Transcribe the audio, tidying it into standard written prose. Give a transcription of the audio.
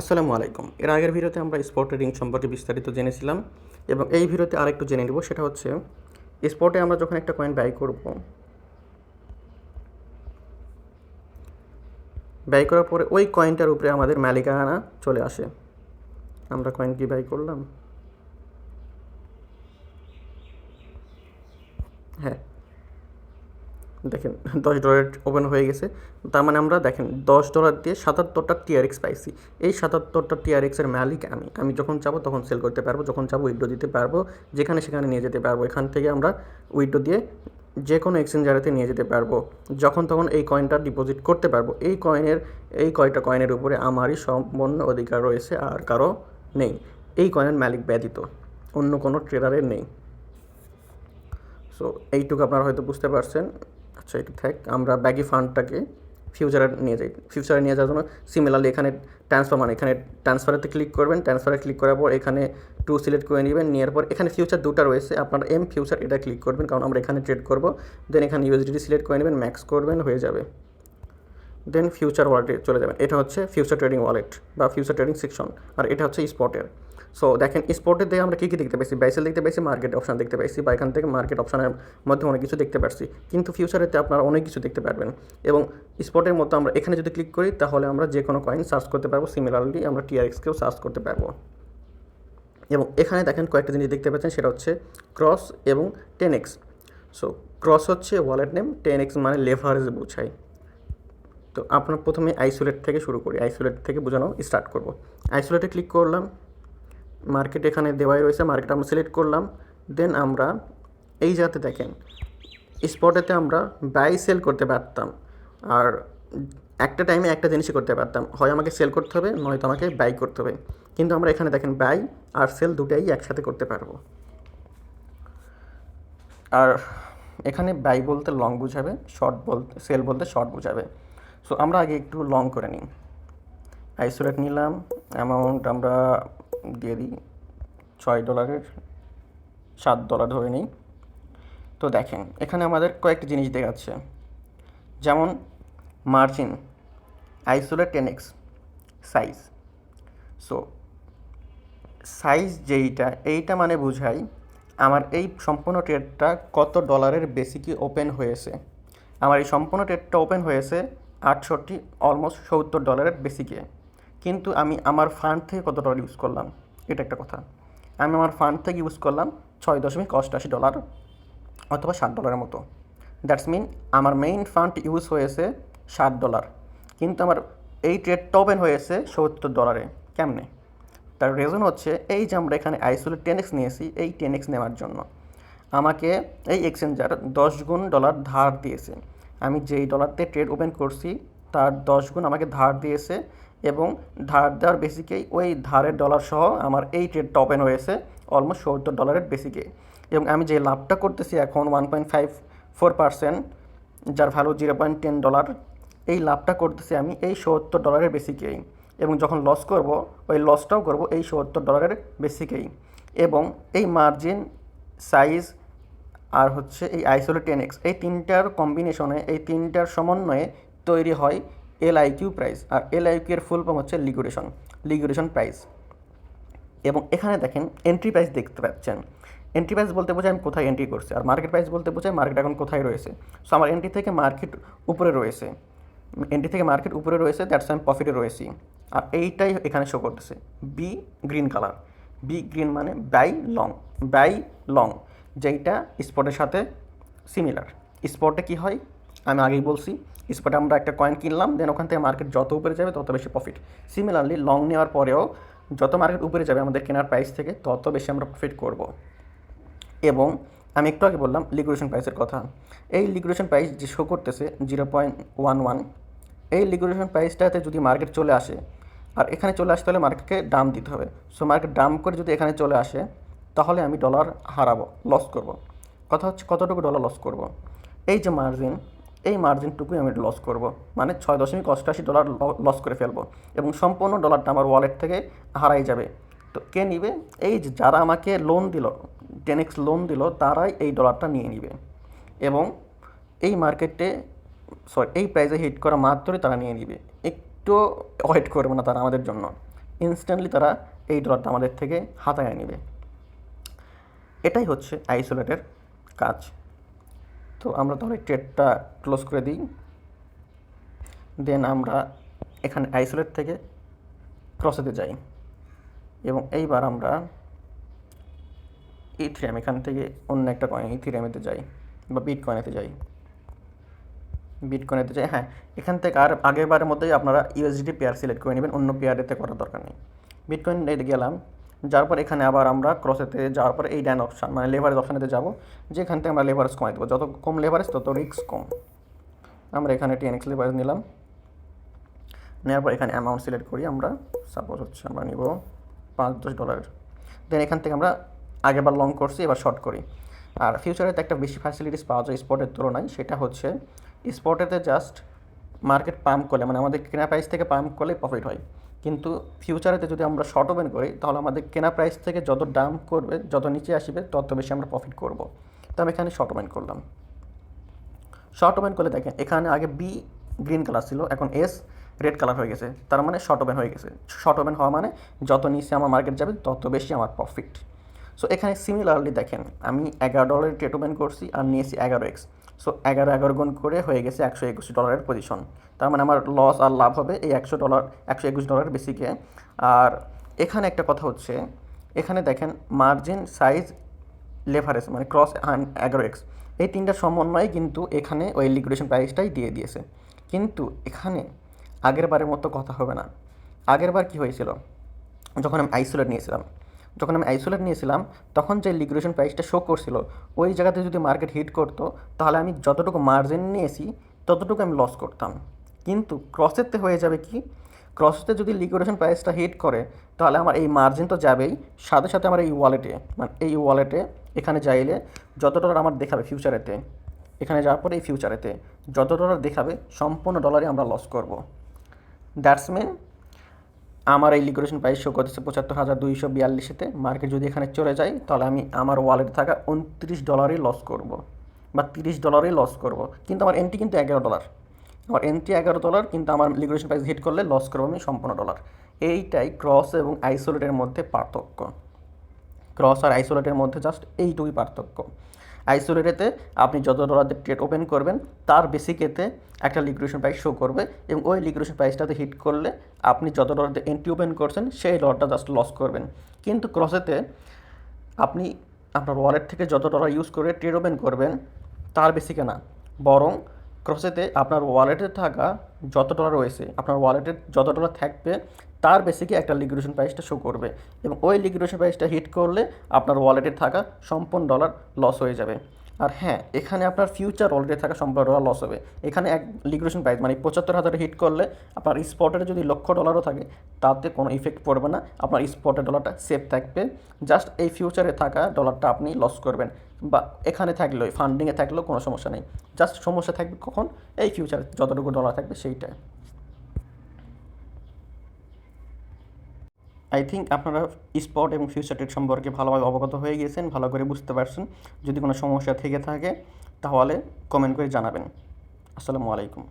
আসসালামু আলাইকুম। এর আগের ভিডিওতে আমরা স্পট ট্রেডিং সম্পর্কে বিস্তারিত জেনেছিলাম এবং এই ভিডিওতে আরেকটু জেনে নেব। সেটা হচ্ছে স্পটে আমরা যখন একটা কয়েন বাই করার পরে ওই কয়েনটার উপরে আমাদের মালিকানা চলে আসে। আমরা কয়েন কি বাই করলাম? হ্যাঁ, দেখেন $10 ওপেন হয়ে গেছে। তার মানে আমরা দেখেন $10 দিয়ে 77টা টিআরএক্স পাইছি। এই 77টা টিআরএক্সের মালিক আমি যখন চাবো তখন সেল করতে পারবো, যখন চাবো উইথড্র দিতে পারবো, যেখানে সেখানে নিয়ে যেতে পারবো। এখান থেকে আমরা উইথড্র দিয়ে যে কোনো এক্সচেঞ্জারেতে নিয়ে যেতে পারবো, যখন তখন এই কয়েনটা ডিপোজিট করতে পারবো। এই কয়টা কয়েনের উপরে আমারই সম্পূর্ণ অধিকার রয়েছে, আর কারো নেই, এই কয়েনের মালিক ব্যতীত অন্য কোনো ট্রেডারের নেই। সো এইটুকু আপনারা হয়তো বুঝতে পারছেন। আচ্ছা, এটা থাক। আমরা ব্যাগি ফান্ডটাকে ফিউচারে নিয়ে যাই। ফিউচারে নিয়ে যাওয়ার জন্য সিমিলারলি এখানে এখানে ট্রান্সফারেতে ক্লিক করবেন। ট্রান্সফারে ক্লিক করার পর এখানে টু সিলেক্ট করে নেবেন। নেওয়ার পর এখানে ফিউচার দুটো রয়েছে, আপনারা ফিউচার এটা ক্লিক করবেন, কারণ আমরা এখানে ট্রেড করব। দেন এখানে ইউএসডিটি সিলেক্ট করে নেবেন, ম্যাক্স করবেন, হয়ে যাবে। দেন ফিউচার ওয়ালেটে চলে যাবেন। এটা হচ্ছে ফিউচার ট্রেডিং ওয়ালেট বা ফিউচার ট্রেডিং সেকশন, আর এটা হচ্ছে স্পটের। সো দেখেন স্পটের দিয়ে আমরা কী কী দেখতে পাইছি? বাইসেল দেখতে পাইছি, মার্কেট অপশান দেখতে পাইছি, বা এখান থেকে মার্কেট অপশানের মধ্যে অনেক কিছু দেখতে পারছি। কিন্তু ফিউচারেতে আপনারা অনেক কিছু দেখতে পারবেন। এবং স্পটের মতো আমরা এখানে যদি ক্লিক করি তাহলে আমরা যে কোনো কয়েন সার্চ করতে পারবো। সিমিলারলি আমরা টিআরএক্সকেও সার্চ করতে পারবো। এবং এখানে দেখেন কয়েকটা জিনিস দেখতে পাচ্ছেন, সেটা হচ্ছে ক্রস এবং 10x। সো ক্রস হচ্ছে ওয়ালেট নেম, 10x মানে লেভারেজ বোঝায়। তো আপনার প্রথমে আইসোলেট থেকে শুরু করি, আইসোলেট থেকে বোঝানো স্টার্ট করব। আইসোলেটে ক্লিক করলাম, মার্কেট এখানে দেওয়াই রয়েছে, মার্কেট আমরা সিলেক্ট করলাম। দেন আমরা এই যাতে দেখেন স্পটেতে আমরা বাই সেল করতে পারতাম, আর একটা টাইমে একটা জিনিসই করতে পারতাম, হয় আমাকে সেল করতে হবে নয়তো আমাকে বাই করতে হবে। কিন্তু আমরা এখানে দেখেন বাই আর সেল দুটাই একসাথে করতে পারবো। আর এখানে বাই বলতে লং বুঝাবে, সেল বলতে শর্ট বুঝাবে। সো আমরা আগে একটু লং করে নিই। আইসোলেট নিলাম, অ্যামাউন্ট আমরা দিয়ে দিই $6, $7 ধরে নিই। তো দেখেন এখানে আমাদের কয়েকটি জিনিস দেখাচ্ছে, যেমন margin, isolate 10x, size. So size এইটা মানে বোঝাই আমার এই সম্পূর্ণ ট্রেডটা কত ডলারের বেসিকে ওপেন হয়েছে। আমার এই সম্পূর্ণ ট্রেডটা ওপেন হয়েছে অলমোস্ট $70 বেসিকে। কিন্তু আমি আমার ফান্ড থেকে কত ডলার ইউজ করলাম, এটা একটা কথা। আমি আমার ফান্ড থেকে ইউজ করলাম $6.88 অথবা $7 মতো। দ্যাটস মিন আমার মেইন ফান্ড ইউজ হয়েছে $7, কিন্তু আমার এই ট্রেডটা ওপেন হয়েছে $70। কেমনে? তার রিজন হচ্ছে এই যে আমরা এখানে আইসোলেট 10x নিয়েছি, এই 10x নেওয়ার জন্য আমাকে এই এক্সচেঞ্জার $10 ধার দিয়েছে। আমি যেই ডলারতে ট্রেড ওপেন করছি তার 10 গুণ আমাকে ধার দিয়েছে, এবং ধার দেওয়ার বেসিকেই ওই ধারের ডলার সহ আমার এই ট্রেডটা ওপেন হয়েছে অলমোস্ট $70 বেসিকে। এবং আমি যে লাভটা করতেছি এখন 1.54%, যার ভ্যালু $0.10, এই লাভটা করতেছি আমি এই $70 বেসিকেই। এবং যখন লস করব ওই লসটাও করব এই $70 বেসিকেই। এবং এই মার্জিন, সাইজ আর হচ্ছে এই আইসোলেট 10x, এই তিনটার কম্বিনেশনে, এই তিনটার সমন্বয়ে তৈরি হয় LIQ প্রাইস। আর LIQ এর ফুল ফর্ম হচ্ছে লিকুইডেশন প্রাইস। এবং এখানে দেখেন এন্ট্রি প্রাইস দেখতে পাচ্ছেন। এন্ট্রি প্রাইস বলতে বোঝায় আমি কোথায় এন্ট্রি করছি, আর মার্কেট প্রাইস বলতে বোঝায় মার্কেট এখন কোথায় রয়েছে। সো আমার এন্ট্রি থেকে মার্কেট উপরে রয়েছে, দ্যাটস আমি প্রফিটে রয়েছি। আর এইটাই এখানে শো করতেছে B green colour. B green মানে বাই লং, যেইটা স্পটের সাথে সিমিলার। স্পটে কী হয় আমি আগেই বলছি, স্পটে আমরা একটা কয়েন কিনলাম, দেন ওখান থেকে মার্কেট যত উপরে যাবে তত বেশি প্রফিট। সিমিলারলি লং নেওয়ার পরেও যত মার্কেট উপরে যাবে আমাদের কেনার প্রাইস থেকে তত বেশি আমরা প্রফিট করব। এবং আমি একটু আগে বললাম লিকুইডেশন প্রাইসের কথা। এই লিকুইডেশন প্রাইস যে শো করতেছে 0.11, এই লিকুইডেশন প্রাইসটাতে যদি মার্কেট চলে আসে, আর এখানে চলে আসতে হলে মার্কেটকে দাম দিতে হবে। সো মার্কেট দাম করে যদি এখানে চলে আসে তাহলে আমি ডলার হারাবো, লস করব। কথা হচ্ছে কতটুকু ডলার লস করব? এই যে মার্জিন, এই মার্জিনটুকুই আমি লস করব, মানে $6.88 লস করে ফেলবো, এবং সম্পূর্ণ ডলারটা আমার ওয়ালেট থেকে হারাই যাবে। তো কে নিবে? এই যে যারা আমাকে লোন দিল, 10x লোন দিল, তারাই এই ডলারটা নিয়ে নিবে। এবং এই এই প্রাইসে হিট করা মাত্রই তারা নিয়ে নিবে, একটু ওয়েট করবে না তারা আমাদের জন্য। ইনস্ট্যান্টলি তারা এই ডলারটা আমাদের থেকে হাতায় নেবে। এটাই হচ্ছে আইসোলেটের কাজ। তো আমরা তাহলে ট্রেডটা ক্লোজ করে দিই। দেন আমরা এখানে আইসোলেট থেকে ক্রসেতে যাই এবং এইবার আমরা ইথিরিয়াম এখান থেকে অন্য একটা কয়েন ইথিরিয়ামেতে যাই বা বিটকয়েনেতে যাই। হ্যাঁ, এখান থেকে আর আগের বারের মধ্যেই আপনারা ইউএসডি পেয়ার সিলেক্ট করে নেবেন, অন্য পেয়ারেতে করার দরকার নেই। বিটকয়েনে গেলাম, যাওয়ার পর এখানে আবার আমরা ক্রসেতে যাওয়ার পরে এই ডান অপশান মানে লেভারেজ অপশানেতে যাব, যেখান থেকে আমরা লেভারেজ কমাই দেবো। যত কম লেভারেজ তত রিস্ক কম। আমরা এখানে 10x লেভারেজ নিলাম, নেওয়ার পর এখানে অ্যামাউন্ট সিলেক্ট করি। আমরা সাপোজ হচ্ছে আমরা নিব $5-10। দেন এখান থেকে আমরা আগেরবার লং করছি, এবার শর্ট করি। আর ফিউচারেতে একটা বেশি ফ্যাসিলিটিস পাওয়া যায় স্পটের তুলনায়, সেটা হচ্ছে স্পটেতে জাস্ট মার্কেট পাম্প করলে মানে আমাদের কেনা প্রাইস থেকে পাম্প করলে প্রফিট হয়, কিন্তু ফিউচারেতে যদি আমরা শর্ট ওপেন করি তাহলে আমাদের কেনা প্রাইস থেকে যত ডাউন করবে, যত নিচে আসবে তত বেশি আমরা প্রফিট করব। তো আমি এখানে শর্ট ওপেন করলাম। শর্ট ওপেন করলে দেখেন এখানে আগে বি গ্রিন কালার ছিল, এখন এস রেড কালার হয়ে গেছে, তার মানে শর্ট ওপেন হয়ে গেছে। শর্ট ওপেন হওয়া মানে যত নিচে আমার মার্কেট যাবে তত বেশি আমার প্রফিট। সো এখানে সিমিলারলি দেখেন আমি $11 ট্রেড ওপেন করছি আর নিয়েছি 11x। সো 11 গুণ করে হয়ে গেছে $121 পজিশন। তার মানে আমার লস আর লাভ হবে এই $121 বেসিকে। আর এখানে একটা কথা হচ্ছে, এখানে দেখেন মার্জিন, সাইজ, লেভারেজ মানে ক্রস 11x, এই তিনটার সমন্বয়ে কিন্তু এখানে ওই লিকুইডেশন প্রাইসটাই দিয়ে দিয়েছে। কিন্তু এখানে আগের বারের মতো কথা হবে না। আগের বার কী হয়েছিল, যখন আমি আইসোলেট নিয়েছিলাম তখন যে লিকুইডেশন প্রাইসটা শো করছিল ওই জায়গাতে যদি মার্কেট হিট করতো তাহলে আমি যতটুকু মার্জিন নিয়েছি ততটুকু আমি লস করতাম। কিন্তু ক্রসেতে হয়ে যাবে কি, ক্রসেতে যদি লিকুইডেশন প্রাইসটা হিট করে তাহলে আমার এই মার্জিন তো যাবেই, সাথে সাথে আমার এই ওয়ালেটে এখানে যাইলে যত ডলার আমার দেখাবে ফিউচারেতে, এখানে যাওয়ার পরে এই ফিউচারেতে যত ডলার দেখাবে সম্পূর্ণ ডলারই আমরা লস করব। দ্যাটস মিন আমার এই লিকুইডেশন প্রাইস শো করতেছে ৭৫,২৪২তে, মার্কেট যদি এখানে চলে যায় তাহলে আমি আমার ওয়ালেটে থাকা $29 লস করব বা $30 লস করব। কিন্তু আমার এন্ট্রি কিন্তু $11, আমার এন্ট্রি $11, কিন্তু আমার লিকুইডেশন প্রাইস হিট করলে লস করবো আমি সম্পূর্ণ ডলার। এইটাই ক্রস এবং আইসোলেটের মধ্যে পার্থক্য। ক্রস আর আইসোলেটের মধ্যে জাস্ট এইটুকুই পার্থক্য। আইসোলেটেতে আপনি যত ডলার দিয়ে ট্রেড ওপেন করবেন তার বেসিকেতে একটা লিকুইডেশন প্রাইস শো করবে এবং ওই লিকুইডেশন প্রাইসটাতে হিট করলে আপনি যত ডলার দিয়ে এন্ট্রি ওপেন করছেন সেই ডলারটা জাস্ট লস করবেন। কিন্তু ক্রসেতে আপনি আপনার ওয়ালেট থেকে যত ডলার ইউজ করে ট্রেড ওপেন করবেন তার বেসিকে না, বরং ক্রসেতে আপনার ওয়ালেটে থাকা যত ডলার রয়েছে, আপনার ওয়ালেটে যত ডলার থাকবে তার বেসিকে একটা লিকুইডেশন প্রাইসটা শো করবে এবং ওই লিকুইডেশন প্রাইসটা হিট করলে আপনার ওয়ালেটে থাকা সম্পূর্ণ ডলার লস হয়ে যাবে। আর হ্যাঁ, এখানে আপনার ফিউচার ওয়ালেটে থাকা সম্পূর্ণ ডলার লস হবে। এখানে এক লিকুইডেশন প্রাইস মানে ৭৫,০০০ হিট করলে আপনার স্পটের যদি $1,00,000 থাকে তাতে কোনো ইফেক্ট পড়বে না, আপনার স্পটের ডলারটা সেফ থাকবে। জাস্ট এই ফিউচারে থাকা ডলারটা আপনি লস করবেন, বা এখানে থাকলেও ফান্ডিংয়ে থাকলেও কোনো সমস্যা নেই। জাস্ট সমস্যা থাকবে কখন, এই ফিউচারে যতটুকু ডলার থাকবে সেইটাই। আই থিঙ্ক আপনারা স্পট এবং ফিউচার ট্রেড সম্পর্কে ভালোভাবে অবগত হয়ে গিয়েছেন, ভালো করে বুঝতে পারছেন। যদি কোনো সমস্যা থেকে থাকে তাহলে কমেন্ট করে জানাবেন। আসসালামু আলাইকুম।